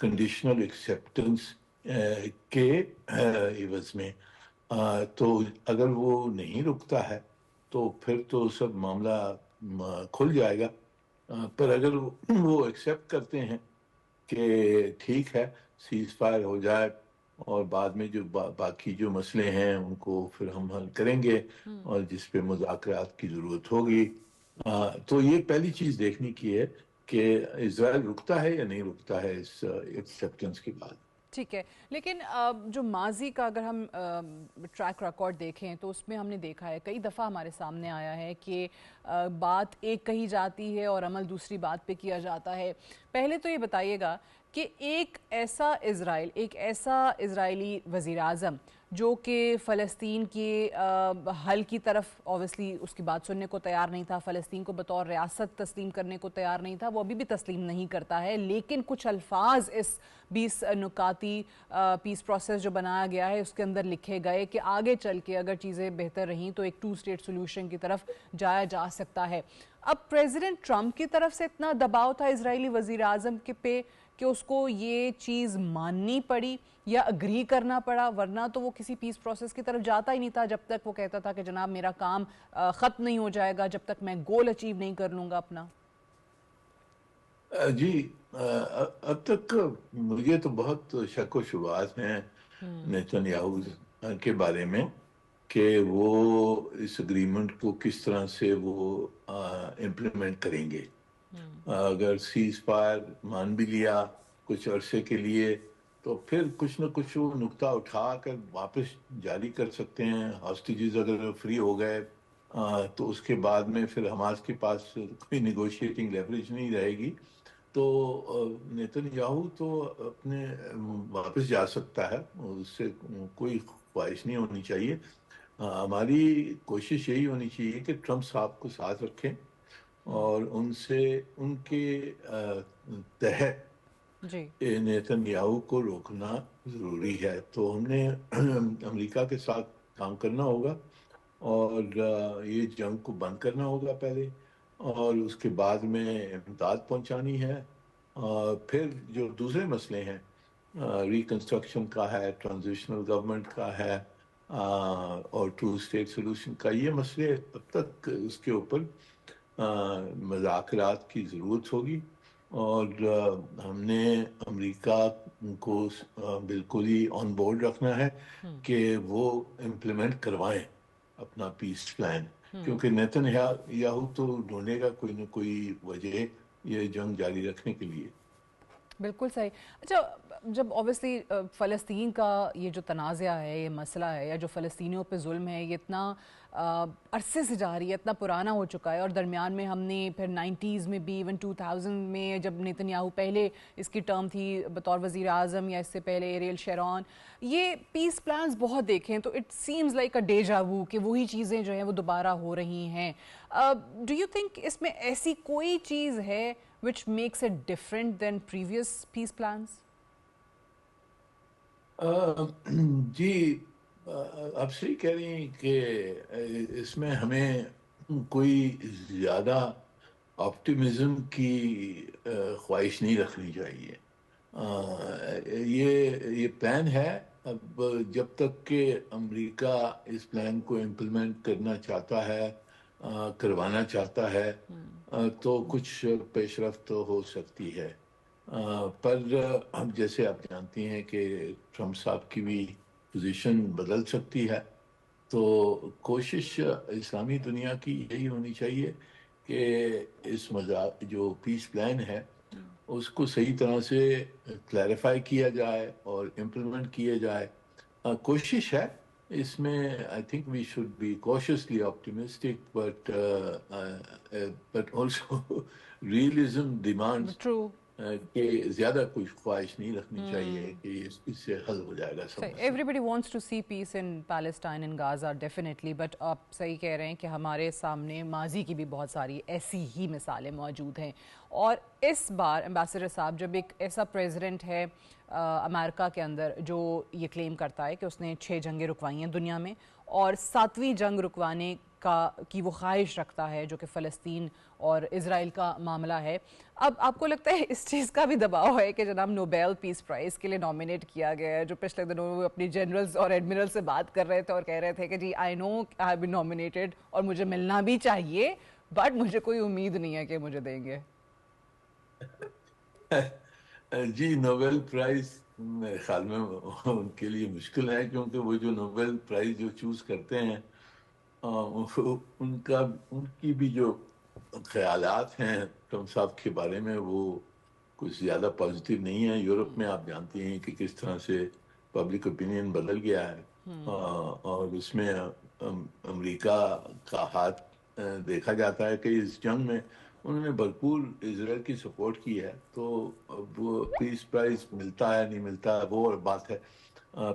Conditional acceptance کے عوض میں. تو اگر وہ نہیں رکتا ہے تو پھر تو سب معاملہ کھل جائے گا. پر اگر وہ ایکسیپٹ کرتے ہیں کہ ٹھیک ہے سیز فائر ہو جائے اور بعد میں جو باقی جو مسئلے ہیں ان کو پھر ہم حل کریں گے اور جس پہ مذاکرات کی ضرورت ہوگی، تو یہ پہلی چیز دیکھنے کی ہے کہ اسرائیل رکتا ہے یا نہیں رکتا ہے اس ایکسیپٹنس کے بعد. ٹھیک ہے، لیکن جو ماضی کا اگر ہم ٹریک ریکارڈ دیکھیں تو اس میں ہم نے دیکھا ہے کئی دفعہ ہمارے سامنے آیا ہے کہ بات ایک کہی جاتی ہے اور عمل دوسری بات پہ کیا جاتا ہے. پہلے تو یہ بتائیے گا کہ ایک ایسا اسرائیلی وزیر اعظم جو کہ فلسطین کے حل کی طرف اوبویسلی اس کی بات سننے کو تیار نہیں تھا، فلسطین کو بطور ریاست تسلیم کرنے کو تیار نہیں تھا، وہ ابھی بھی تسلیم نہیں کرتا ہے، لیکن کچھ الفاظ اس 20 نکاتی پیس پروسیس جو بنایا گیا ہے اس کے اندر لکھے گئے کہ آگے چل کے اگر چیزیں بہتر رہیں تو ایک 2 اسٹیٹ سولوشن کی طرف جایا جا سکتا ہے. اب پریزیڈنٹ ٹرمپ کی طرف سے اتنا دباؤ تھا اسرائیلی وزیر اعظم کے پہ کہ اس کو یہ چیز ماننی پڑی یا اگری کرنا پڑا، ورنہ تو وہ کسی پیس پروسیس کی طرف جاتا ہی نہیں تھا جب تک وہ کہتا تھا کہ جناب میرا کام ختم نہیں ہو جائے گا جب تک میں گول اچیو نہیں کر لوں گا اپنا. جی اب تک مجھے تو بہت شک و شبہات ہیں نیتن یاہو کے بارے میں کہ وہ اس اگریمنٹ کو کس طرح سے وہ امپلیمنٹ کریں گے. اگر سیز فائر مان بھی لیا کچھ عرصے کے لیے تو پھر کچھ نہ کچھ وہ نقطہ اٹھا کر واپس جاری کر سکتے ہیں. ہاسٹیجز اگر فری ہو گئے تو اس کے بعد میں پھر حماس کے پاس کوئی نیگوشیٹنگ لیوریج نہیں رہے گی، تو نیتن یاہو تو اپنے واپس جا سکتا ہے، اس سے کوئی خواہش نہیں ہونی چاہیے. ہماری کوشش یہی ہونی چاہیے کہ ٹرمپ صاحب کو ساتھ رکھیں اور ان سے ان کے تحت نیتن یاہو کو روکنا ضروری ہے. تو ہم نے امریکہ کے ساتھ کام کرنا ہوگا اور یہ جنگ کو بند کرنا ہوگا پہلے، اور اس کے بعد میں امداد پہنچانی ہے. پھر جو دوسرے مسئلے ہیں ریکنسٹرکشن کا ہے، ٹرانزیشنل گورنمنٹ کا ہے اور 2 اسٹیٹ سولوشن کا، یہ مسئلے اب تک اس کے اوپر مذاکرات کی ضرورت ہوگی. اور ہم نے امریکہ کو بالکل ہی آن بورڈ رکھنا ہے کہ وہ امپلیمنٹ کروائیں اپنا پیس پلان، کیونکہ نیتن یاہو تو ڈھونڈے گا کوئی نہ کوئی وجہ یہ جنگ جاری رکھنے کے لیے. بالکل صحیح. اچھا، جب اوبیسلی فلسطین کا یہ جو تنازع ہے، یہ مسئلہ ہے یا جو فلسطینیوں پہ ظلم ہے، یہ اتنا عرصے سے جاری ہے، اتنا پرانا ہو چکا ہے، اور درمیان میں ہم نے پھر 90s میں بھی، ایون 2000 میں جب نیتن یاہو پہلے اس کی ٹرم تھی بطور وزیر اعظم یا اس سے پہلے ایریل شیرون، یہ پیس پلانز بہت دیکھیں تو اٹ سیمز لائک اے ڈیجا وو کہ وہی چیزیں جو ہیں وہ دوبارہ ہو رہی ہیں. ڈو یو تھنک اس میں ایسی کوئی چیز ہے which makes it different than previous peace plans? جی آپ صحیح کہہ رہی ہیں کہ اس میں ہمیں کوئی زیادہ آپٹیمزم کی خواہش نہیں رکھنی چاہیے. یہ پلان ہے. اب جب تک کہ امریکہ اس پلان کو امپلیمنٹ کرنا چاہتا ہے، کروانا چاہتا ہے، تو کچھ پیش رفت ہو سکتی ہے. پر اب جیسے آپ جانتی ہیں کہ ٹرمپ صاحب کی بھی پوزیشن بدل سکتی ہے، تو کوشش اسلامی دنیا کی یہی ہونی چاہیے کہ اس جو پیس پلان ہے اس کو صحیح طرح سے کلیریفائی کیا جائے اور امپلیمنٹ کیا جائے. کوشش ہے اس میں. I think we should be cautiously optimistic but also realism demands کہ زیادہ کوئی خواہش نہیں رکھنی چاہیے کہ اس سے حل ہو جائے گا سب مسئلہ. Everybody wants to see peace in Palestine and Gaza definitely, but آپ صحیح کہہ رہے ہیں کہ ہمارے سامنے ماضی کی بھی بہت ساری ایسی ہی مثالیں موجود ہیں. اور اس بار امبیسڈر صاحب جب ایک ایسا پریزیڈنٹ ہے امریکہ کے اندر جو یہ کلیم کرتا ہے کہ اس نے 6 جنگیں رکوائی ہیں دنیا میں اور 7ویں جنگ رکوانے کی وہ خواہش رکھتا ہے جو کہ فلسطین اور اسرائیل کا معاملہ ہے. اب آپ کو لگتا ہے اس چیز کا بھی دباؤ ہے کہ جناب نوبیل پیس پرائز کے لیے نامینیٹ کیا گیا ہے, جو پچھلے دنوں وہ اپنی جنرلز اور ایڈمرل سے بات کر رہے تھے اور کہہ رہے تھے کہ جی آئی نو آئی ہیو بین نامینیٹڈ اور مجھے ملنا بھی چاہیے, بٹ مجھے کوئی امید نہیں ہے کہ مجھے دیں گے. جی نوبیل پرائز میرے خیال میں ان کے لیے مشکل ہے, کیونکہ وہ جو نوبیل پرائز جو چوز کرتے ہیں ان کی بھی جو خیالات ہیں ٹرمپ صاحب کے بارے میں وہ کچھ زیادہ پازیٹیو نہیں ہے. یورپ میں آپ جانتے ہیں کہ کس طرح سے پبلک اوپینین بدل گیا ہے, اور اس میں امریکہ کا ہاتھ دیکھا جاتا ہے کہ اس جنگ میں انہوں نے بھرپور اسرائیل کی سپورٹ کی ہے. تو وہ پیس پرائز ملتا ہے نہیں ملتا وہ اور بات ہے,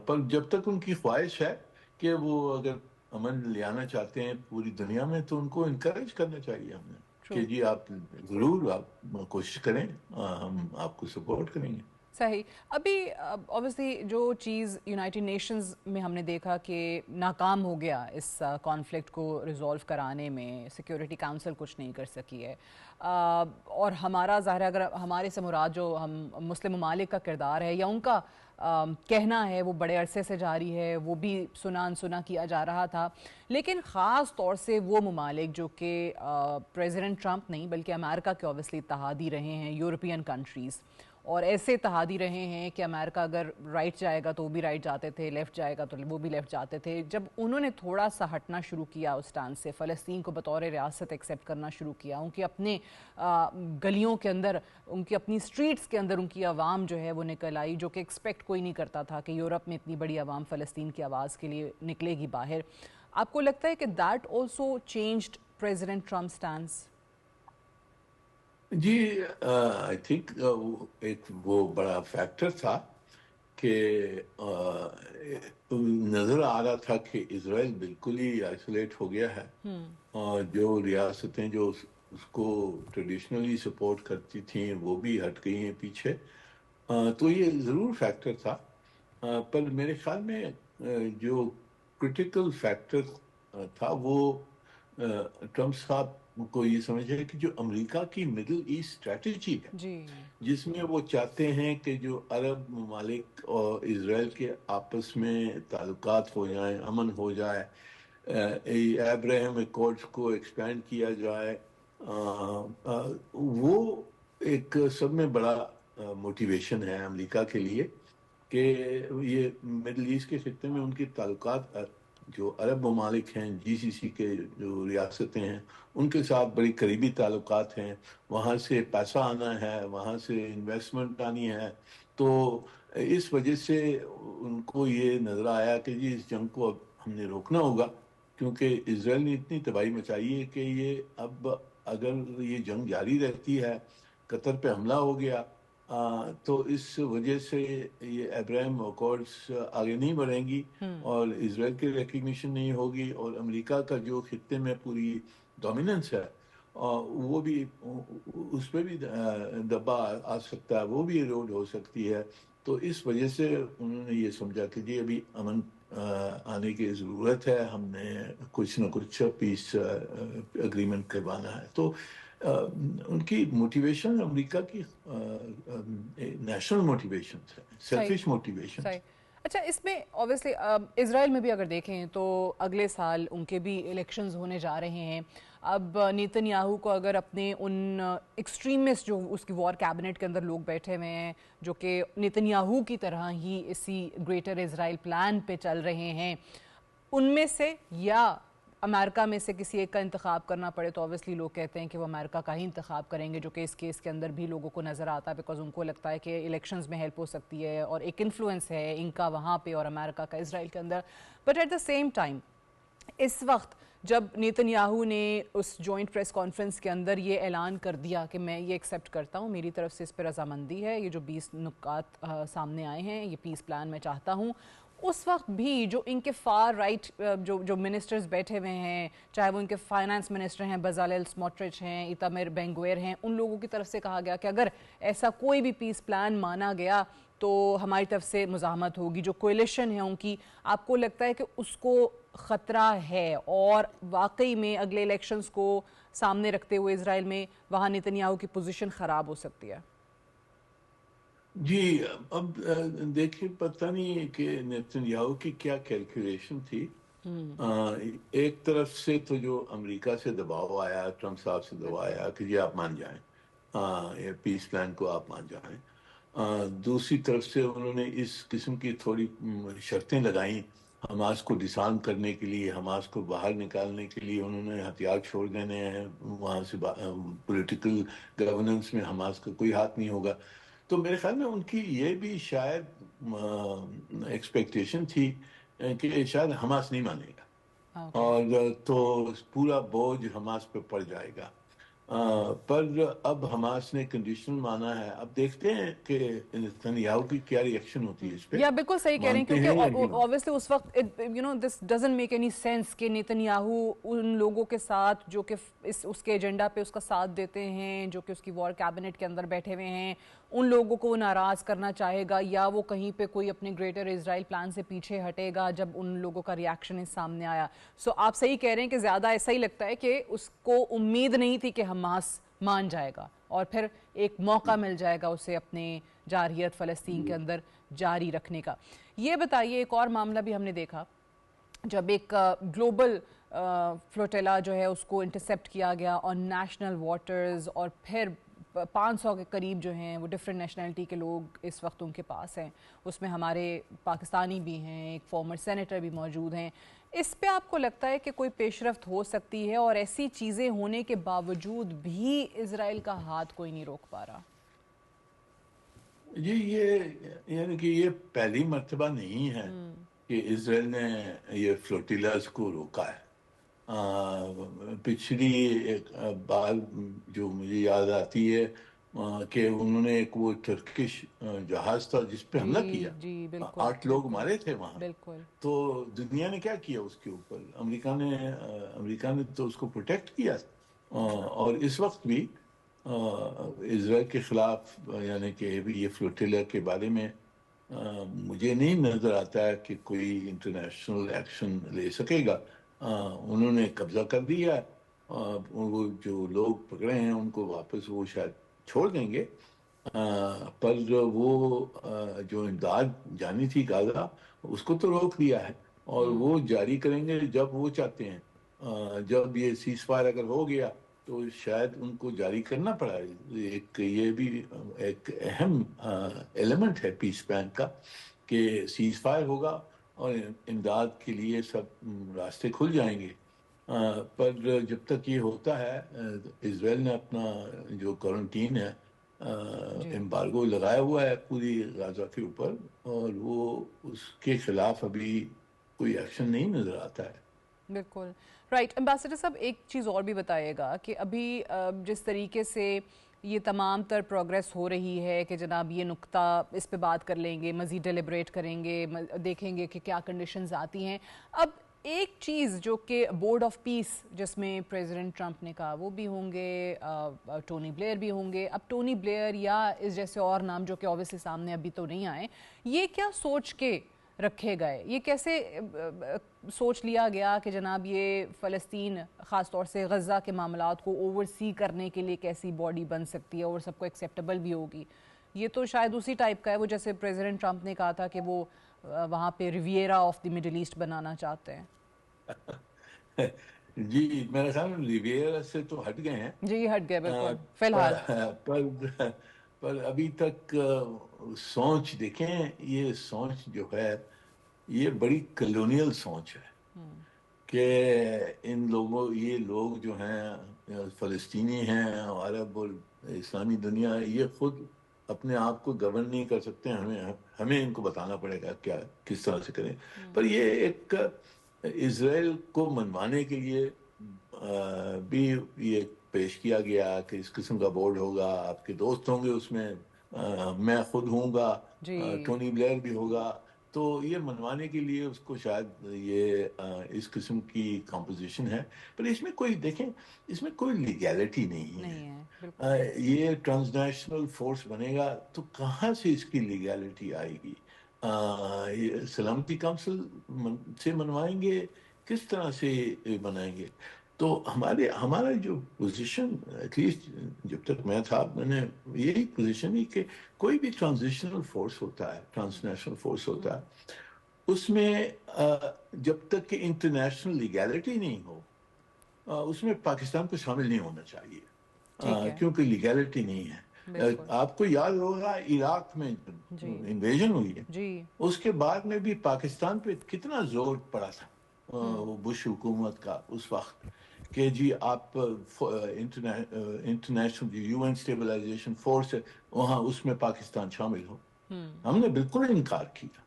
پر جب تک ان کی خواہش ہے کہ وہ اگر امن لے آنا چاہتے ہیں پوری دنیا میں تو ان کو انکریج کرنا چاہیے ہم نے کہ جی آپ ضرور آپ کوشش کریں, ہم آپ کو سپورٹ کریں گے. صحیح. ابھی اوبیسلی جو چیز یونائٹڈ نیشنز میں ہم نے دیکھا کہ ناکام ہو گیا اس کانفلکٹ کو ریزولو کرانے میں, سیکیورٹی کاؤنسل کچھ نہیں کر سکی ہے, اور ہمارا ظاہر ہے اگر ہمارے سے مراد جو ہم مسلم ممالک کا کردار ہے یا ان کا کہنا ہے وہ بڑے عرصے سے جاری ہے, وہ بھی سنا انسنا کیا جا رہا تھا. لیکن خاص طور سے وہ ممالک جو کہ پریزیڈنٹ ٹرمپ نہیں بلکہ امریکہ کے اوبیسلی اتحادی رہے ہیں, یورپین کنٹریز, اور ایسے اتحادی رہے ہیں کہ امریکہ اگر رائٹ جائے گا تو وہ بھی رائٹ جاتے تھے, لیفٹ جائے گا تو وہ بھی لیفٹ جاتے تھے. جب انہوں نے تھوڑا سا ہٹنا شروع کیا اس سٹینڈ سے, فلسطین کو بطور ریاست ایکسیپٹ کرنا شروع کیا, ان کے اپنے گلیوں کے اندر, ان کی اپنی سٹریٹس کے اندر ان کی عوام جو ہے وہ نکل آئی, جو کہ ایکسپیکٹ کوئی نہیں کرتا تھا کہ یورپ میں اتنی بڑی عوام فلسطین کی آواز کے لیے نکلے گی باہر. آپ کو لگتا ہے کہ that also changed President Trump stands? جی آئی تھنک ایک وہ بڑا فیکٹر تھا کہ نظر آ رہا تھا کہ اسرائیل بالکل ہی آئسولیٹ ہو گیا ہے, اور جو ریاستیں جو اس کو ٹریڈیشنلی سپورٹ کرتی تھیں وہ بھی ہٹ گئی ہیں پیچھے. تو یہ ضرور فیکٹر تھا, پر میرے خیال میں جو کرٹیکل فیکٹر تھا وہ ٹرمپ صاحب کو یہ سمجھے کہ جو امریکہ کی مڈل ایسٹ اسٹریٹجی ہے جی, جس میں وہ چاہتے ہیں کہ جو عرب ممالک اور اسرائیل کے آپس میں تعلقات ہو جائیں, امن ہو جائے, ابراہیم ایکارڈز کو ایکسپینڈ کیا جائے, وہ ایک سب میں بڑا موٹیویشن ہے امریکہ کے لیے کہ یہ مڈل ایسٹ کے خطے میں ان کے تعلقات جو عرب ممالک ہیں, جی سی سی کے جو ریاستیں ہیں ان کے ساتھ بڑی قریبی تعلقات ہیں, وہاں سے پیسہ آنا ہے, وہاں سے انویسٹمنٹ آنی ہے. تو اس وجہ سے ان کو یہ نظر آیا کہ جی اس جنگ کو اب ہم نے روکنا ہوگا, کیونکہ اسرائیل نے اتنی تباہی مچائی ہے کہ یہ اب اگر یہ جنگ جاری رہتی ہے, قطر پہ حملہ ہو گیا, تو اس وجہ سے یہ ابراہیم ایکارڈز آگے نہیں بڑھیں گی اور اسرائیل کی ریکگنیشن نہیں ہوگی, اور امریکہ کا جو خطے میں پوری ڈومیننس ہے وہ بھی اس پہ بھی دبا آ سکتا ہے, وہ بھی ایروڈ ہو سکتی ہے. تو اس وجہ سے انہوں نے یہ سمجھا کہ جی ابھی امن آنے کی ضرورت ہے, ہم نے کچھ نہ کچھ پیس اگریمنٹ کروانا ہے. تو ان کی موٹیویشن امریکہ کی نیشنل موٹیویشن ہے, سیلفش موٹیویشن. اچھا, اس میں اوبیسلی اسرائیل میں بھی اگر دیکھیں تو اگلے سال ان کے بھی الیکشنز ہونے جا رہے ہیں. اب نیتن یاہو کو اگر اپنے ان ایکسٹریمسٹ جو اس کی وار کیبنٹ کے اندر لوگ بیٹھے ہوئے ہیں جو کہ نیتن یاہو کی طرح ہی اسی گریٹر اسرائیل پلان پہ چل رہے ہیں, ان میں سے یا امریکہ میں سے کسی ایک کا انتخاب کرنا پڑے, تو اوبیسلی لوگ کہتے ہیں کہ وہ امریکہ کا ہی انتخاب کریں گے, جو کہ اس کیس کے اندر بھی لوگوں کو نظر آتا ہے, بیکاز ان کو لگتا ہے کہ الیکشنز میں ہیلپ ہو سکتی ہے اور ایک انفلوئنس ہے ان کا وہاں پہ اور امریکہ کا اسرائیل کے اندر. But at the same time اس وقت جب نیتن یاہو نے اس جوائنٹ پریس کانفرنس کے اندر یہ اعلان کر دیا کہ میں یہ ایکسیپٹ کرتا ہوں, میری طرف سے اس پہ رضامندی ہے, یہ جو 20 نکات سامنے آئے ہیں یہ پیس پلان میں چاہتا ہوں, اس وقت بھی جو ان کے فار رائٹ جو منسٹرز بیٹھے ہوئے ہیں, چاہے وہ ان کے فائنانس منسٹر ہیں, بزالل سموٹرچ ہیں, ایتامر بین گویر ہیں, ان لوگوں کی طرف سے کہا گیا کہ اگر ایسا کوئی بھی پیس پلان مانا گیا تو ہماری طرف سے مزاحمت ہوگی. جو کوئلیشن ہے ان کی, آپ کو لگتا ہے کہ اس کو خطرہ ہے اور واقعی میں اگلے الیکشنز کو سامنے رکھتے ہوئے اسرائیل میں وہاں نیتن یاہو کی پوزیشن خراب ہو سکتی ہے؟ جی اب دیکھیں پتہ نہیں کہ نیتن یاہو کی کیا کیلکولیشن تھی. ایک طرف سے تو جو امریکہ سے دباؤ آیا, ٹرمپ صاحب سے دباؤ آیا کہ جی آپ مان جائیں, پیس پلان کو آپ مان جائیں. دوسری طرف سے انہوں نے اس قسم کی تھوڑی شرطیں لگائیں حماس کو ڈسارم کرنے کے لیے, حماس کو باہر نکالنے کے لیے. انہوں نے ہتھیار چھوڑ دینے ہیں وہاں سے, پولیٹیکل گورننس میں حماس کا کوئی ہاتھ نہیں ہوگا. تو میرے خیال میں ان کی یہ بھی شاید ایکسپیکٹیشن تھی کہ شاید حماس نہیں مانے گا, اور تو پورا بوجھ حماس پہ پڑ جائے گا. پر اب حماس نے کنڈیشنل مانا ہے. اب دیکھتے ہیں کہ نیتن یاہو کی کیا ری ایکشن ہوتی ہے اس پہ, یا بالکل صحیح کہہ رہے ہیں, مانتے ہیں یا کیونکہ نہیں مانتے. obviously اس وقت this doesn't make any sense کہ نیتن یاہو ان لوگوں کے ساتھ جو کہ اس کے ایجنڈا پہ اس کا ساتھ دیتے ہیں, جو کہ اس کی وار کیبنٹ کے اندر بیٹھے ہوئے ہیں, ان لوگوں کو وہ ناراض کرنا چاہے گا, یا وہ کہیں پہ کوئی اپنے گریٹر اسرائیل پلان سے پیچھے ہٹے گا جب ان لوگوں کا ریاکشن اس سامنے آیا. سو آپ صحیح کہہ رہے ہیں کہ زیادہ ایسا ہی لگتا ہے کہ اس کو امید نہیں تھی کہ حماس مان جائے گا اور پھر ایک موقع مل جائے گا اسے اپنے جارحیت فلسطین کے اندر جاری رکھنے کا. یہ بتائیے, ایک اور معاملہ بھی ہم نے دیکھا جب ایک گلوبل فلوٹیلا جو ہے اس کو انٹرسیپٹ کیا گیا اور نیشنل واٹرز, اور پھر 500 کے قریب جو ہیں وہ ڈفرینٹ نیشنلٹی کے لوگ اس وقت ان کے پاس ہیں. اس میں ہمارے پاکستانی بھی ہیں, ایک فارمر سینیٹر بھی موجود ہیں. اس پہ آپ کو لگتا ہے کہ کوئی پیش رفت ہو سکتی ہے, اور ایسی چیزیں ہونے کے باوجود بھی اسرائیل کا ہاتھ کوئی نہیں روک پا رہا؟ جی یہ یعنی کہ یہ پہلی مرتبہ نہیں ہے کہ اسرائیل نے یہ فلوٹیلاز کو روکا ہے. پچھلی ایک بات جو مجھے یاد آتی ہے کہ انہوں نے ایک وہ ٹرکش جہاز تھا جس پہ حملہ کیا, جی بالکل 8 لوگ مارے تھے وہاں. بالکل. تو دنیا نے کیا کیا اس کے اوپر؟ امریکہ نے تو اس کو پروٹیکٹ کیا. اور اس وقت بھی اسرائیل کے خلاف یعنی کہ یہ فلوٹیلا کے بارے میں مجھے نہیں نظر آتا ہے کہ کوئی انٹرنیشنل ایکشن لے سکے گا. انہوں نے قبضہ کر دیا, وہ جو لوگ پکڑے ہیں ان کو واپس وہ شاید چھوڑ دیں گے, پر وہ جو امداد جانی تھی غزہ اس کو تو روک دیا ہے, اور وہ جاری کریں گے جب وہ چاہتے ہیں. جب یہ سیز فائر اگر ہو گیا تو شاید ان کو جاری کرنا پڑا. یہ بھی ایک اہم ایلیمنٹ ہے پیس پلان کا کہ سیز فائر ہوگا اور امداد کے لیے سب راستے کھل جائیں گے. پر جب تک یہ ہوتا ہے, اسرائیل نے اپنا جو کوارنٹین ہے امبارگو لگایا ہوا ہے پوری غزہ کے اوپر, اور وہ اس کے خلاف ابھی کوئی ایکشن نہیں نظر آتا ہے. بالکل رائٹ. امبیسڈر صاحب ایک چیز اور بھی بتائیے گا کہ ابھی جس طریقے سے یہ تمام تر پروگریس ہو رہی ہے کہ جناب یہ نقطہ اس پہ بات کر لیں گے, مزید ڈیلیبریٹ کریں گے, دیکھیں گے کہ کیا کنڈیشنز آتی ہیں. اب ایک چیز جو کہ بورڈ آف پیس جس میں پریزیڈنٹ ٹرمپ نے کہا وہ بھی ہوں گے, ٹونی بلیئر بھی ہوں گے. اب ٹونی بلیئر یا اس جیسے اور نام جو کہ اوبیسلی سامنے ابھی تو نہیں آئے, یہ کیا سوچ کے رکھے گئے, یہ کیسے سوچ لیا گیا کہ جناب یہ فلسطین خاص طور سے غزہ کے معاملات کو اوور سی کرنے کے لیے کیسی باڈی بن سکتی ہے اور سب کو ایکسیپٹیبل بھی ہوگی؟ یہ تو شاید اسی ٹائپ کا ہے وہ جیسے پریزیڈنٹ ٹرمپ نے کہا تھا کہ وہ وہاں پہ ریویرا آف دی مڈل ایسٹ بنانا چاہتے ہیں. جی میرے خیال میں ریویرا سے تو ہٹ گئے ہیں. جی ہٹ گئے بالکل فی الحال. پر ابھی تک سوچ دیکھیں, یہ سوچ جو ہے یہ بڑی کلونیل سوچ ہے کہ ان لوگوں, یہ لوگ جو ہیں فلسطینی ہیں, عرب اور اسلامی دنیا, یہ خود اپنے آپ کو گورن نہیں کر سکتے, ہمیں ان کو بتانا پڑے گا کیا کس طرح سے کریں. پر یہ ایک اسرائیل کو منوانے کے لیے بھی یہ پیش کیا گیا کہ اس قسم کا بورڈ ہوگا, آپ کے دوست ہوں گے اس میں, میں خود ہوں گا, ٹونی بلیئر بھی ہوگا. تو یہ منوانے کے لیے اس کو شاید یہ اس قسم کی کمپوزیشن ہے، پر اس میں کوئی دیکھیں، اس میں کوئی لیگیلٹی نہیں ہے۔ نہیں ہے بالکل۔ یہ ٹرانسنیشنل فورس بنے گا تو کہاں سے اس کی لیگیلٹی آئے گی؟ یہ سلامتی کونسل سے منوائیں گے، کس طرح سے بنائیں گے؟ تو ہمارا جو پوزیشن ایٹ لیسٹ جب تک میں تھا، میں نے یہی پوزیشن ہی کہ کوئی بھی ٹرانزیشنل فورس ہوتا ہے، ٹرانسنیشنل فورس ہوتا ہے، اس میں جب تک کہ انٹرنیشنل لیگیلٹی نہیں ہو، اس میں پاکستان کو شامل نہیں ہونا چاہیے، ٹھیک ہے، کیونکہ لیگیلٹی نہیں ہے۔ بالکل آپ کو یاد ہوگا عراق میں جی انویژن ہوئی ہے، جی۔ اس کے بعد میں بھی پاکستان پہ کتنا زور پڑا تھا ہوں بش حکومت کا اس وقت کہ جی آپ international U N stabilization force ہے وہاں، اس میں پاکستان شامل ہو۔ ہوں ہم نے بالکل انکار کیا،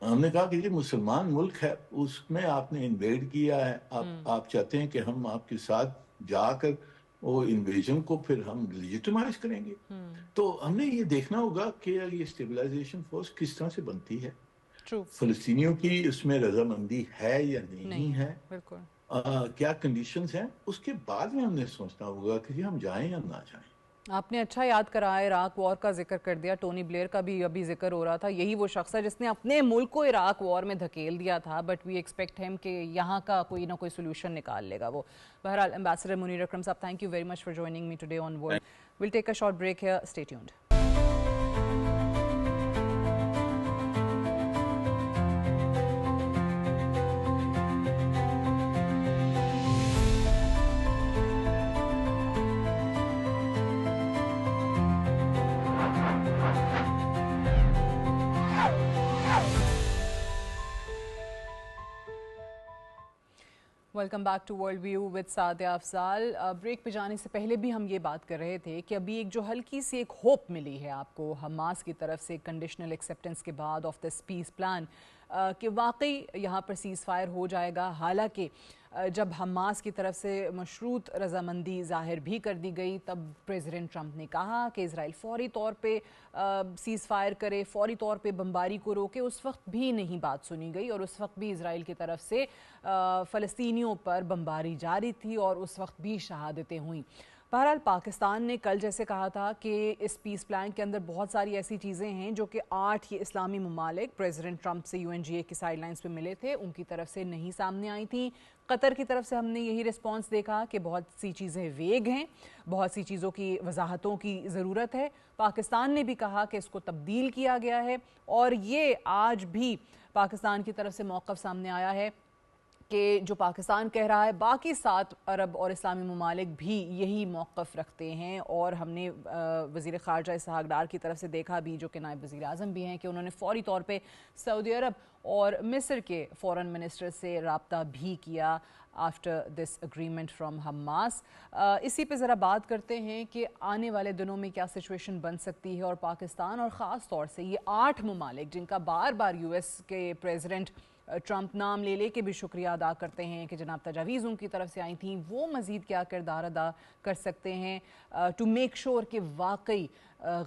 ہم نے کہا کہ یہ مسلمان ملک ہے، اس میں آپ نے انویڈ کیا ہے، آپ چاہتے ہیں کہ ہم آپ کے ساتھ جا کر وہ انویژن کو پھر ہم لیجیٹمائز کریں گے؟ تو ہم نے یہ دیکھنا ہوگا کہ یہ اسٹیبلائزیشن فورس کس طرح سے بنتی ہے، ٹرو فلسطینیوں کی اس میں رضامندی ہے یا نہیں ہے، بالکل۔ کیا کنڈیشنز ہیں، اس کے بعد میں ہم نے سوچنا ہوگا کہ ہم جائیں یا نہ جائیں۔ آپ نے اچھا یاد کرایا، عراق وار کا ذکر کر دیا، ٹونی بلیئر کا بھی ابھی ذکر ہو رہا تھا، یہی وہ شخص ہے جس نے اپنے ملک کو عراق وار میں دھکیل دیا تھا، بٹ وی ایکسپیکٹ ہم کہ یہاں کا کوئی نہ کوئی سولوشن نکال لے گا وہ۔ بہرحال ایمبیسڈر منیر اکرم صاحب، thank you very much for joining me today on world. We'll take a short break here, stay tuned. Welcome back to world view with Sadia Afzal. Break پہ جانے سے پہلے بھی ہم یہ بات کر رہے تھے کہ ابھی ایک جو ہلکی سی ایک ہوپ ملی ہے آپ کو حماس کی طرف سے کنڈیشنل ایکسیپٹنس کے بعد آف دس پیس پلان، کہ واقعی یہاں پر سیز فائر ہو جائے گا۔ حالانکہ جب حماس کی طرف سے مشروط رضامندی ظاہر بھی کر دی گئی، تب پریزیڈنٹ ٹرمپ نے کہا کہ اسرائیل فوری طور پہ سیز فائر کرے، فوری طور پہ بمباری کو روکے۔ اس وقت بھی نہیں بات سنی گئی، اور اس وقت بھی اسرائیل کی طرف سے فلسطینیوں پر بمباری جاری تھی، اور اس وقت بھی شہادتیں ہوئیں۔ بہرحال پاکستان نے کل جیسے کہا تھا کہ اس پیس پلان کے اندر بہت ساری ایسی چیزیں ہیں جو کہ 8 یہ اسلامی ممالک پریزیڈنٹ ٹرمپ سے UNGA کی سائیڈ لائنز پہ ملے تھے، ان کی طرف سے نہیں سامنے آئی تھیں۔ قطر کی طرف سے ہم نے یہی رسپانس دیکھا کہ بہت سی چیزیں ویگ ہیں، بہت سی چیزوں کی وضاحتوں کی ضرورت ہے۔ پاکستان نے بھی کہا کہ اس کو تبدیل کیا گیا ہے، اور یہ آج بھی پاکستان کی طرف سے موقف سامنے آیا ہے کہ جو پاکستان کہہ رہا ہے باقی 7 عرب اور اسلامی ممالک بھی یہی موقف رکھتے ہیں۔ اور ہم نے وزیر خارجہ اسحاق ڈار کی طرف سے دیکھا بھی، جو کہ نائب وزیر اعظم بھی ہیں، کہ انہوں نے فوری طور پہ سعودی عرب اور مصر کے فورن منسٹر سے رابطہ بھی کیا after this agreement from Hamas. اسی پہ ذرا بات کرتے ہیں کہ آنے والے دنوں میں کیا سچویشن بن سکتی ہے، اور پاکستان اور خاص طور سے یہ 8 ممالک جن کا بار بار US کے پریزیڈنٹ ٹرمپ نام لے لے کے بھی شکریہ ادا کرتے ہیں کہ جناب تجاویز ان کی طرف سے آئی تھیں، وہ مزید کیا کردار ادا کر سکتے ہیں ٹو میک شور کہ واقعی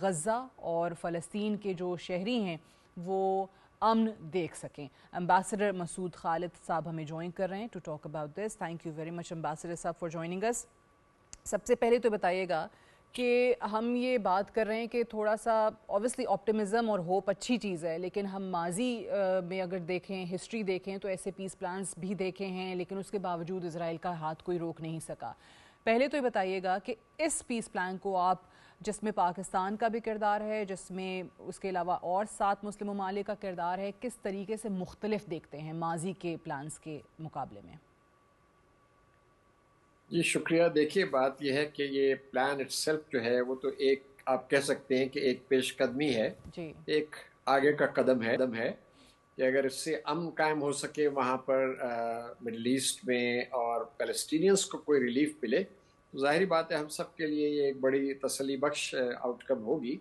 غزہ اور فلسطین کے جو شہری ہیں وہ امن دیکھ سکیں۔ ایمبیسڈر مسعود خالد صاحب ہمیں جوائن کر رہے ہیں to talk about this. Thank you very much ambassador صاحب فار جوائننگ اس۔ سب سے پہلے تو بتائیے گا کہ ہم یہ بات کر رہے ہیں کہ تھوڑا سا اوبویسلی آپٹیمزم اور ہوپ اچھی چیز ہے، لیکن ہم ماضی میں اگر دیکھیں، ہسٹری دیکھیں، تو ایسے پیس پلانز بھی دیکھے ہیں، لیکن اس کے باوجود اسرائیل کا ہاتھ کوئی روک نہیں سکا۔ پہلے تو یہ بتائیے گا کہ اس پیس پلان کو آپ، جس میں پاکستان کا بھی کردار ہے، جس میں اس کے علاوہ اور 7 مسلم ممالک کا کردار ہے، کس طریقے سے مختلف دیکھتے ہیں ماضی کے پلانز کے مقابلے میں؟ جی شکریہ۔ دیکھیے بات یہ ہے کہ یہ پلان اٹ سیلف جو ہے وہ تو ایک آپ کہہ سکتے ہیں کہ ایک پیش قدمی ہے، جی ایک آگے کا قدم ہے کہ اگر اس سے امن قائم ہو سکے وہاں پر مڈل ایسٹ میں، اور پیلسٹینینز کو کوئی ریلیف ملے، تو ظاہری بات ہے ہم سب کے لیے یہ ایک بڑی تسلی بخش آؤٹ کم ہوگی۔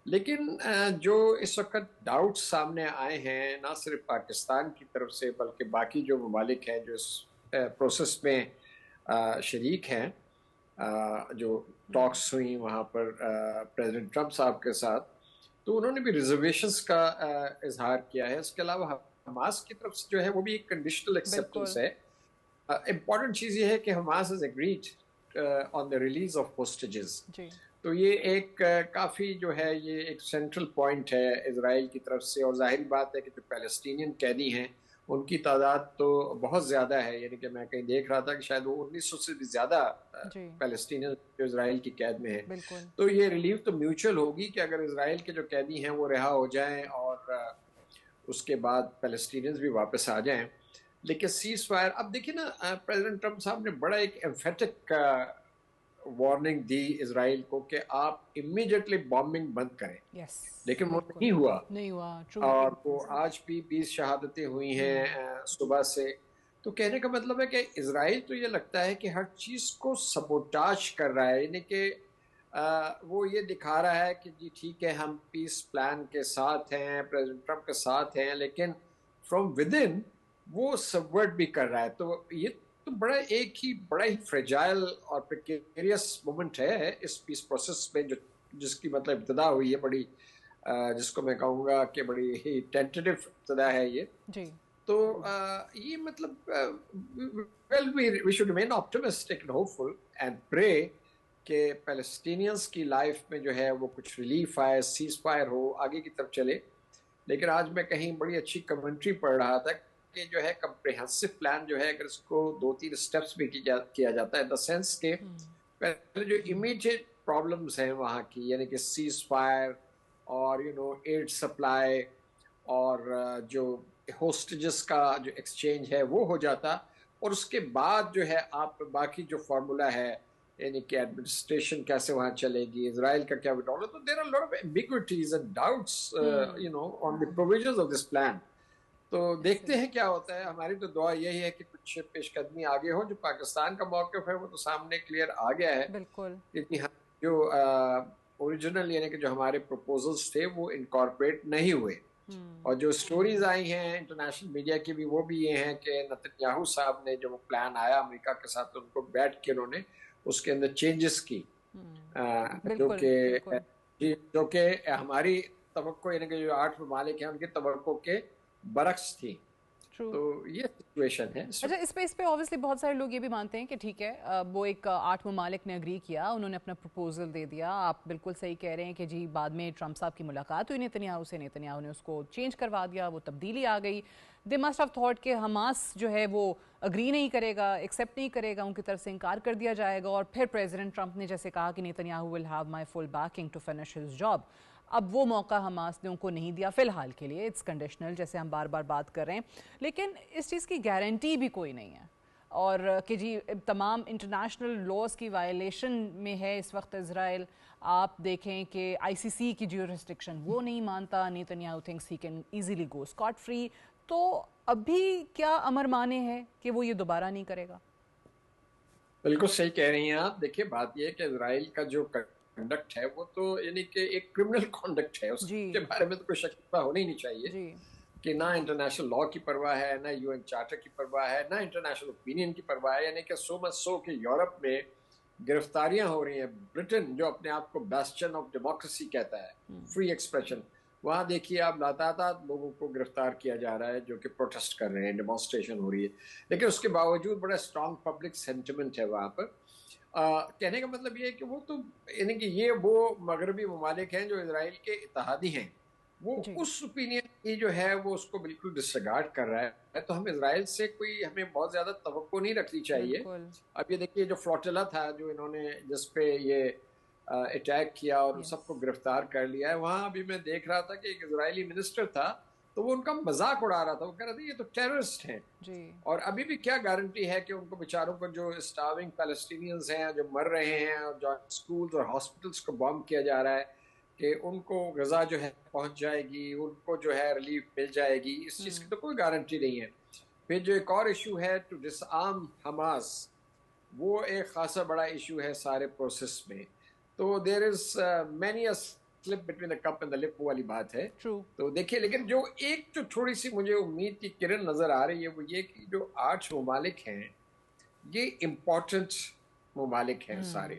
لیکن جو اس وقت ڈاؤٹ سامنے آئے ہیں، نہ صرف پاکستان کی طرف سے بلکہ باقی جو ممالک ہیں جو اس پروسیس میں شریک ہیں، جو ٹاکس ہوئیں وہاں پر پریزیڈنٹ ٹرمپ صاحب کے ساتھ، تو انہوں نے بھی ریزرویشنز کا اظہار کیا ہے. اس کے علاوہ حماس کی طرف سے جو ہے وہ بھی ایک کنڈیشنل ایکسیپٹنس ہے. امپورٹنٹ چیز یہ ہے کہ Hamas has agreed on the release of hostages. تو یہ ایک کافی جو ہے یہ ایک سینٹرل پوائنٹ ہے اسرائیل کی طرف سے. اور ظاہر بات ہے کہ جو پیلسٹینین قیدی ہیں ان کی تعداد تو بہت زیادہ ہے. یعنی کہ میں کہیں دیکھ رہا تھا کہ شاید وہ 1900 سے بھی زیادہ پیلسٹینین جو اسرائیل کی قید میں ہیں. تو یہ ریلیف تو میوچل ہوگی کہ اگر اسرائیل کے جو قیدی ہیں وہ رہا ہو جائیں اور اس کے بعد پیلسٹینینز بھی واپس آ جائیں. لیکن سیز فائر, اب دیکھیں نا پریزیڈنٹ ٹرمپ صاحب نے بڑا ایک ایمفیٹک وارننگ دی اسرائیل کو کہ آپ امیڈیٹلی بامبنگ بند کریں. لیکن وہ نہیں ہوا. اور وہ آج بھی 20 شہادتیں ہوئی ہیں صبح سے. تو کہنے کا مطلب ہے کہ اسرائیل تو یہ لگتا ہے کہ ہر چیز کو سبوٹاج کر رہا ہے. یعنی کہ وہ یہ دکھا رہا ہے کہ جی ٹھیک ہے ہم پیس پلان کے ساتھ ہیں, پریزیڈنٹ ٹرمپ کے ساتھ ہیں, لیکن فرام ود ان وہ سبورٹ بھی کر رہا ہے. تو یہ تو ایک ہی بڑا ہی فریجائل اور پریکیریس مومنٹ ہے اس پیس پروسیس میں, جس کی مطلب ابتدا ہوئی ہے بڑی, جس کو میں کہوں گا کہ بڑی ہی ٹینٹیو ابتدا ہے یہ. تو یہ مطلب we should remain optimistic and hopeful and pray کہ پیلسٹینینز کی لائف میں جو ہے وہ کچھ ریلیف آئے, سیز فائر ہو, آگے کی طرف چلے. لیکن آج میں کہیں بڑی اچھی کمنٹری پڑھ رہا تھا کہ جو ہے کمپریہنسو پلان جو ہے اگر اس کو 2-3 سٹیپس بھی کیا جاتا ہے, دا سینس کہ پہلے جو امیڈیٹ پرابلمز ہیں وہاں کی, یعنی کہ سیز فائر اور ایڈ سپلائی اور جو ہوسٹیجز کا جو ایکسچینج ہے وہ ہو جاتا, اور اس کے بعد جو ہے آپ باقی جو فارمولا ہے یعنی کہ ایڈمنسٹریشن کیسے وہاں چلے گی, اسرائیل کا کیا وڈرال. تو there are lot of ambiguities and doubts on the provisions of this plan. تو دیکھتے ہیں کیا ہوتا ہے. ہماری تو دعا یہی ہے کہ کچھ پیش قدمی آگے ہو. جو پاکستان کا موقف ہے وہ تو سامنے کلیئر آ گیا ہے. بالکل. جو اوریجنل یعنی کہ جو ہمارے پروپوزلز تھے وہ انکارپوریٹ نہیں ہوئے, اور جو سٹوریز آئی ہیں انٹرنیشنل میڈیا کی بھی وہ بھی یہ ہیں کہ نتنیاہو صاحب نے جو پلان آیا امریکہ کے ساتھ ان کو بیٹھ کے انہوں نے اس کے اندر چینجز کی, جو کہ ہماری توقع یعنی کہ جو 8 ممالک ہیں ان کی توقع کے برعکس تھی. تو یہ سچویشن ہے. اچھا, اس پہ obviously بہت سارے لوگ یہ بھی مانتے ہیں کہ ٹھیک ہے وہ ایک 8 ممالک نے اگری کیا, انہوں نے اپنا پروپوزل دے دیا. آپ بالکل صحیح کہہ رہے ہیں کہ جی بعد میں ٹرمپ صاحب کی ملاقات ہوئی نیتنیاہو سے, نیتنیاہو نے اس کو چینج کروا دیا, وہ تبدیلی آ گئی. دے مسٹ ہیو تھاٹ کہ حماس جو ہے وہ اگری نہیں کرے گا, ایکسیپٹ نہیں کرے گا, ان کی طرف سے انکار کر دیا جائے گا. اور پھر پریزیڈنٹ ٹرمپ نے جیسے کہا کہ Netanyahu will have my full backing to finish his job. اب وہ موقع حماس نے ان کو نہیں دیا فی الحال کے لیے, اٹس کنڈیشنل جیسے ہم بار بار بات کر رہے ہیں. لیکن اس چیز کی گارنٹی بھی کوئی نہیں ہے, اور کہ جی تمام انٹرنیشنل لاز کی وائلیشن میں ہے اس وقت اسرائیل. آپ دیکھیں کہ آئی سی سی کی جیورسڈکشن وہ نہیں مانتا. Netanyahu thinks he can easily go scot free. تو ابھی کیا امر مانے ہے کہ وہ یہ دوبارہ نہیں کرے گا؟ بالکل صحیح کہہ رہی ہیں آپ. دیکھیے بات یہ ہے کہ اسرائیل کا جو کنڈکٹ ہے وہ تو یعنی کہ ایک کرمنل کنڈکٹ ہے, اس کے بارے میں تو کوئی شک ہونی نہیں چاہیے کہ نہ انٹرنیشنل لا کی پرواہ ہے, نہ یو این چارٹر کی پرواہ ہے, نہ انٹرنیشنل اوپینین کی پرواہ ہے. یعنی کہ سو مچ سو کہ یورپ میں گرفتاریاں ہو رہی ہیں. برٹن جو اپنے آپ کو بیسٹن آف ڈیموکریسی کہتا ہے, فری ایکسپریشن, وہاں دیکھیے آپ لاتعداد لوگوں کو گرفتار کیا جا رہا ہے جو کہ پروٹیسٹ کر رہے ہیں, ڈیمانسٹریشن ہو رہی ہے. لیکن اس کے باوجود بڑا اسٹرانگ پبلک سینٹیمنٹ ہے وہاں پر. کہنے کا مطلب یہ ہے کہ وہ تو یعنی کہ یہ وہ مغربی ممالک ہیں جو اسرائیل کے اتحادی ہیں, وہ اس اوپینین کی جو ہے وہ اس کو بالکل ڈسریگارڈ کر رہا ہے. تو ہم اسرائیل سے کوئی ہمیں بہت زیادہ توقع نہیں رکھنی چاہیے. اب یہ دیکھیے جو فلوٹیلا تھا جو انہوں نے جس پہ یہ اٹیک کیا اور سب کو گرفتار کر لیا ہے, وہاں ابھی میں دیکھ رہا تھا کہ ایک اسرائیلی منسٹر تھا تو وہ ان کا مذاق اڑا رہا تھا. وہ کہہ رہا تھا یہ تو ٹیررسٹ ہیں. اور ابھی بھی کیا گارنٹی ہے کہ ان کو بیچاروں کو جو اسٹارونگ پیلسٹینینز ہیں جو مر رہے ہیں اور جو اسکولز اور ہاسپٹلس کو بام کیا جا رہا ہے کہ ان کو غذا جو ہے پہنچ جائے گی, ان کو جو ہے ریلیف مل جائے گی, اس چیز کی تو کوئی گارنٹی نہیں ہے. پھر جو ایک اور ایشو ہے ٹو ڈس آرم حماس, وہ ایک خاصا بڑا ایشو ہے سارے پروسیس میں. تو دیر از many slip between the cup and the lip والی بات ہے. تو دیکھیے لیکن جو ایک جو تھوڑی سی مجھے امید کی کرن نظر آ رہی ہے وہ یہ کہ جو 8 ممالک ہیں یہ امپورٹنٹ ممالک ہیں سارے,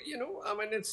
You know, I mean, it's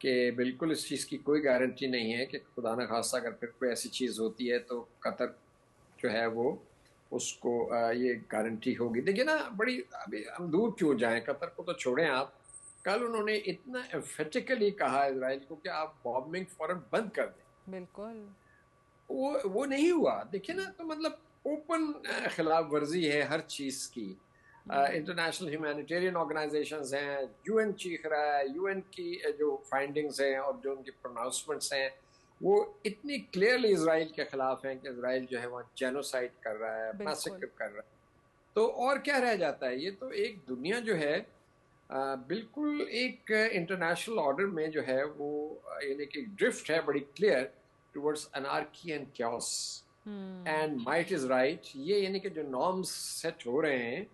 کہ بالکل اس چیز کی کوئی گارنٹی نہیں ہے کہ خدا نہ خواستہ اگر پھر کوئی ایسی چیز ہوتی ہے تو قطر جو ہے وہ اس کو یہ گارنٹی ہوگی. دیکھیے نا, بڑی ابھی ہم دور کیوں جائیں, قطر کو تو چھوڑیں آپ. کل انہوں نے اتنا ایمفیٹیکلی کہا اسرائیل کو کہ آپ بامبنگ فوراً بند کر دیں. بالکل وہ نہیں ہوا. دیکھیں نا, تو مطلب اوپن خلاف ورزی ہے ہر چیز کی. انٹرنیشنل ہیومینیٹیرین آرگنائزیشنز ہیں, یو این چیخ رہا ہے, یو این کی جو فائنڈنگز ہیں اور جو ان کی پروناؤنسمنٹس ہیں وہ اتنی کلیئرلی اسرائیل کے خلاف ہیں کہ اسرائیل جو ہے وہاں جینوسائڈ کر رہا ہے, میسیکر کر رہا ہے. تو اور کیا رہ جاتا ہے؟ یہ تو ایک دنیا جو ہے بالکل ایک انٹرنیشنل آرڈر میں جو ہے وہ یعنی کہ ڈرفٹ ہے بڑی clear towards anarchy and chaos and might is right. یہ یعنی کہ جو نارمز سیٹ ہو رہے ہیں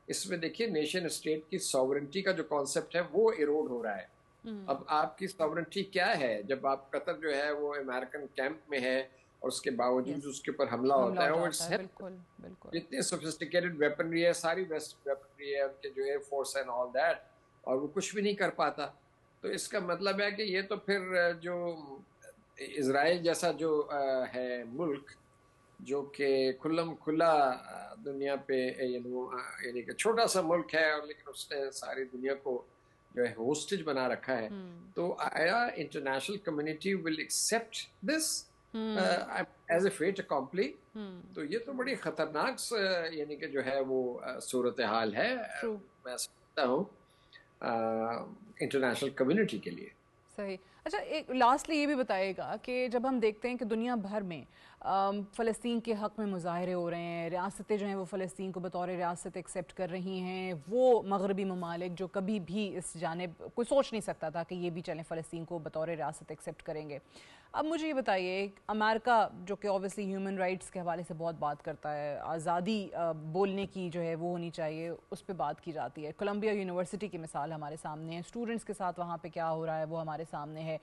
اس میں دیکھیے نیشن اسٹیٹ کی ساورنٹی کا جو کانسیپٹ ہے وہ ایروڈ ہو رہا ہے. اب آپ کی ساورنٹی کیا ہے جب آپ قطر جو ہے وہ امریکن کیمپ میں ہے اور اس کے باوجود اس کے اوپر حملہ ہوتا ہے. جتنی سوفسٹیکیٹڈ ویپنری ہے ساری ویسٹ ویپنری ہے, ان کے جو air force and all that, اور وہ کچھ بھی نہیں کر پاتا. تو اس کا مطلب ہے کہ یہ تو پھر جو اسرائیل جیسا جو ہے ملک جو کہ کھلم کھلا دنیا پہ یعنی کہ چھوٹا سا ملک ہے اور لیکن اس نے ساری دنیا کو جو ہے ہوسٹیج بنا رکھا ہے, تو آیا international community will accept this as a fait accompli? تو یہ تو بڑی خطرناک یعنی کہ جو ہے وہ صورتحال ہے میں سمجھتا ہوں انٹرنیشنل کمیونٹی کے لیے. صحیح. اچھا, ایک لاسٹلی یہ بھی بتائے گا کہ جب ہم دیکھتے ہیں کہ دنیا بھر میں فلسطین کے حق میں مظاہرے ہو رہے ہیں, ریاستیں جو ہیں وہ فلسطین کو بطور ریاست ایکسیپٹ کر رہی ہیں, وہ مغربی ممالک جو کبھی بھی اس جانب کوئی سوچ نہیں سکتا تھا کہ یہ بھی چلیں فلسطین کو بطور ریاست ایکسیپٹ کریں گے. اب مجھے یہ بتائیے, امریکہ جو کہ اوبیسلی ہیومن رائٹس کے حوالے سے بہت بات کرتا ہے, آزادی بولنے کی جو ہے وہ ہونی چاہیے, اس پہ بات کی جاتی ہے. کولمبیا یونیورسٹی کی مثال ہمارے سامنے ہے, اسٹوڈنٹس کے ساتھ وہاں پہ کیا ہو رہا ہے وہ ہمارے سامنے ہے.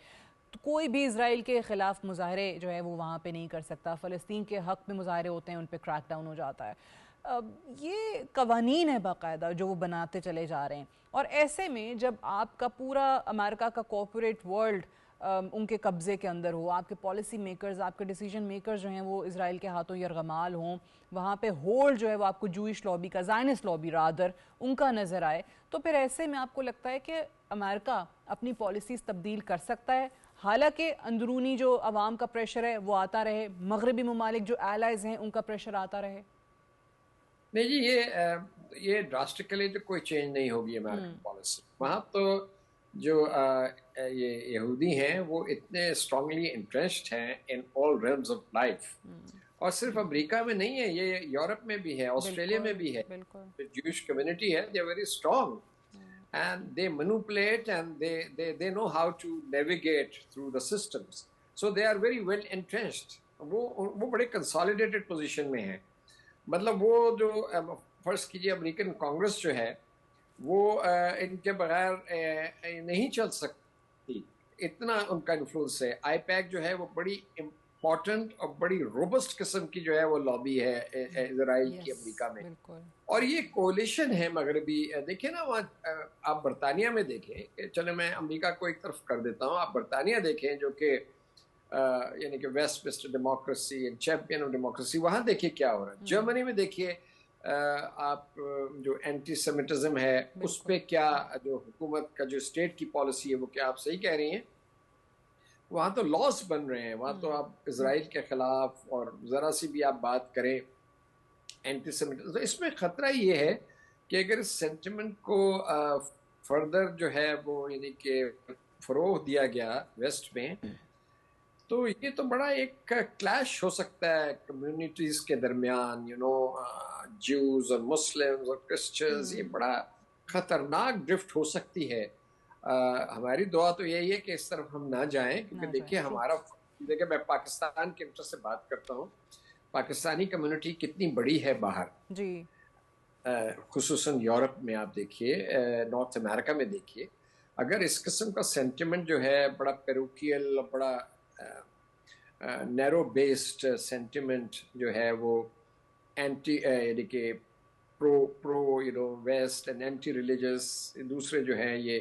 تو کوئی بھی اسرائیل کے خلاف مظاہرے جو ہے وہ وہاں پہ نہیں کر سکتا, فلسطین کے حق میں مظاہرے ہوتے ہیں ان پہ کریک ڈاؤن ہو جاتا ہے. یہ قوانین ہے باقاعدہ جو وہ بناتے چلے جا رہے ہیں, اور ایسے میں جب آپ کا پورا امریکہ کا کارپوریٹ ورلڈ ان کے قبضے کے اندر ہو, آپ کے پالیسی میکرز, آپ کے ڈیسیجن میکرز جو ہیں وہ اسرائیل کے ہاتھوں یرغمال ہوں, وہاں پہ ہولڈ جو ہے وہ آپ کو جوئش لابی کا, زائنسٹ لابی رادر, ان کا نظر آئے, تو پھر ایسے میں آپ کو لگتا ہے کہ امریکہ اپنی پالیسیز تبدیل کر سکتا ہے, حالانکہ اندرونی جو عوام کا پریشر ہے وہ آتا رہے, مغربی ممالک جو ایلائز ہیں ان کا پریشر آتا رہے؟ نہیں جی, یہ ڈراسٹیکلی تو کوئی چینج نہیں ہوگی امریکن پالیسی. وہاں تو جو یہ یہودی ہیں وہ اتنے اسٹرانگلی انٹرسٹ ہیں ان آل ریلمز آف لائف, اور صرف امریکہ میں نہیں ہے, یہ یورپ میں بھی ہے, آسٹریلیا میں بھی ہے. جوئش کمیونٹی ہے, they are very strong and they manipulate and they know how to navigate through the systems, so they are very well entrenched. وہ بڑے کنسالیڈیٹڈ پوزیشن میں ہیں. مطلب وہ جو فرض کیجیے امریکن کانگریس جو ہے وہ ان کے بغیر نہیں چل سکتی, اتنا ان کا انفلوئنس ہے. آئی پیک جو ہے وہ بڑی امپورٹنٹ اور بڑی روبسٹ قسم کی جو ہے وہ لابی ہے اسرائیل کی امریکہ میں, اور یہ کولیشن ہے مغربی. دیکھیں نا وہاں آپ برطانیہ میں دیکھیں, چلے میں امریکہ کو ایک طرف کر دیتا ہوں, آپ برطانیہ دیکھیں جو کہ یعنی کہ west west democracy and champion of democracy, وہاں دیکھیے کیا ہو رہا ہے. جرمنی میں دیکھیے آپ جو اینٹی سیمیٹزم ہے اس پہ کیا جو حکومت کا جو اسٹیٹ کی پالیسی ہے وہ کیا, آپ صحیح کہہ رہی ہیں, وہاں تو لاس بن رہے ہیں. وہاں تو آپ اسرائیل کے خلاف اور ذرا سی بھی آپ بات کریں اینٹی سیمیٹزم, تو اس میں خطرہ یہ ہے کہ اگر اس سینٹیمنٹ کو فردر جو ہے وہ یعنی کہ فروغ دیا گیا ویسٹ میں, تو یہ تو بڑا ایک کلیش ہو سکتا ہے کمیونٹیز کے درمیان, جیوز اور مسلمز اور کرسچنز. یہ بڑا خطرناک ڈرفٹ ہو سکتی ہے. ہماری دعا تو یہی ہے کہ اس طرف ہم نہ جائیں, کیونکہ دیکھیے دیکھیں میں پاکستان کے انٹرسٹ سے بات کرتا ہوں. پاکستانی کمیونٹی کتنی بڑی ہے باہر جی, خصوصاً یورپ میں آپ دیکھیے, نارتھ امریکہ میں دیکھیے. اگر اس قسم کا سینٹیمنٹ جو ہے بڑا پیروکیل, بڑا نیرو بیسڈ سینٹیمنٹ جو ہے وہ اینٹی یعنی کہ پرو ویسٹ اینڈ اینٹی ریلیجس, دوسرے جو ہیں یہ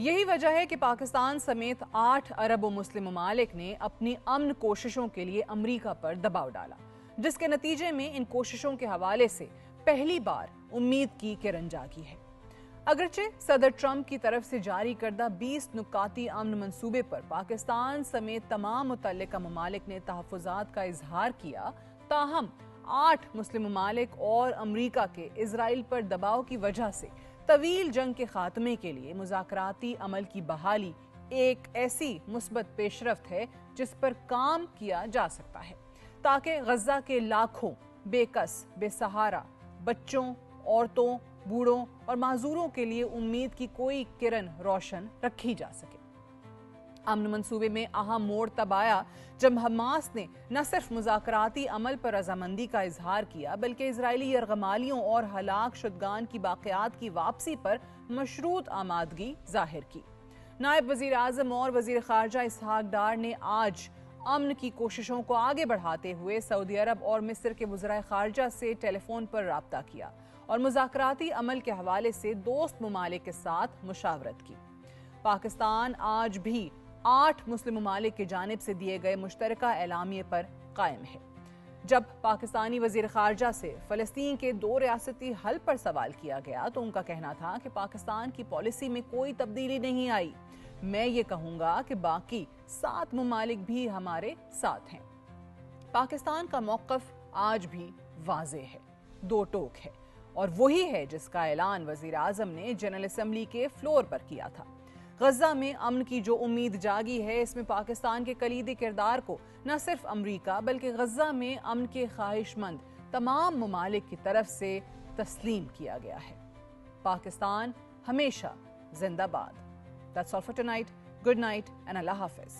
یہی وجہ ہے کہ پاکستان سمیت 8 عرب و مسلم ممالک نے اپنی امن کوششوں کے لیے امریکہ پر دباؤ ڈالا، جس کے نتیجے میں ان کوششوں کے حوالے سے پہلی بار امید کی کرن جاگی ہے۔ اگرچہ صدر ٹرمپ کی طرف سے جاری کردہ 20 نکاتی امن منصوبے پر پاکستان سمیت تمام متعلقہ ممالک نے تحفظات کا اظہار کیا، تاہم 8 مسلم ممالک اور امریکہ کے اسرائیل پر دباؤ کی وجہ سے طویل جنگ کے خاتمے کے لیے مذاکراتی عمل کی بحالی ایک ایسی مثبت پیش رفت ہے جس پر کام کیا جا سکتا ہے، تاکہ غزہ کے لاکھوں بے کس بے سہارا بچوں، عورتوں، بوڑھوں اور معذوروں کے لیے امید کی کوئی کرن روشن رکھی جا سکے۔ امن منصوبے میں اہم موڑ تب آیا جب حماس نے نہ صرف مذاکراتی عمل پر رضامندی کا اظہار کیا بلکہ اسرائیلی یرغمالیوں اور ہلاک شدگان کی باقیات کی واپسی پر مشروط آمادگی ظاہر کی۔ نائب وزیر اعظم اور وزیر خارجہ اسحاق ڈار نے آج امن کی کوششوں کو آگے بڑھاتے ہوئے سعودی عرب اور مصر کے وزرائے خارجہ سے ٹیلی فون پر رابطہ کیا اور مذاکراتی عمل کے حوالے سے دوست ممالک کے ساتھ مشاورت کی۔ پاکستان آج بھی 8 مسلم ممالک کی جانب سے دیے گئے مشترکہ اعلامیے پر قائم ہے۔ جب پاکستانی وزیر خارجہ سے فلسطین کے 2 ریاستی حل پر سوال کیا گیا تو ان کا کہنا تھا کہ پاکستان کی پالیسی میں کوئی تبدیلی نہیں آئی۔ میں یہ کہوں گا کہ باقی 7 ممالک بھی ہمارے ساتھ ہیں۔ پاکستان کا موقف آج بھی واضح ہے، 2 ٹوک ہے، اور وہی ہے جس کا اعلان وزیر اعظم نے جنرل اسمبلی کے فلور پر کیا تھا۔ غزہ میں امن کی جو امید جاگی ہے، اس میں پاکستان کے کلیدی کردار کو نہ صرف امریکہ بلکہ غزہ میں امن کے خواہش مند تمام ممالک کی طرف سے تسلیم کیا گیا ہے۔ پاکستان ہمیشہ زندہ باد۔ That's all for tonight. Good night and Allah Hafiz.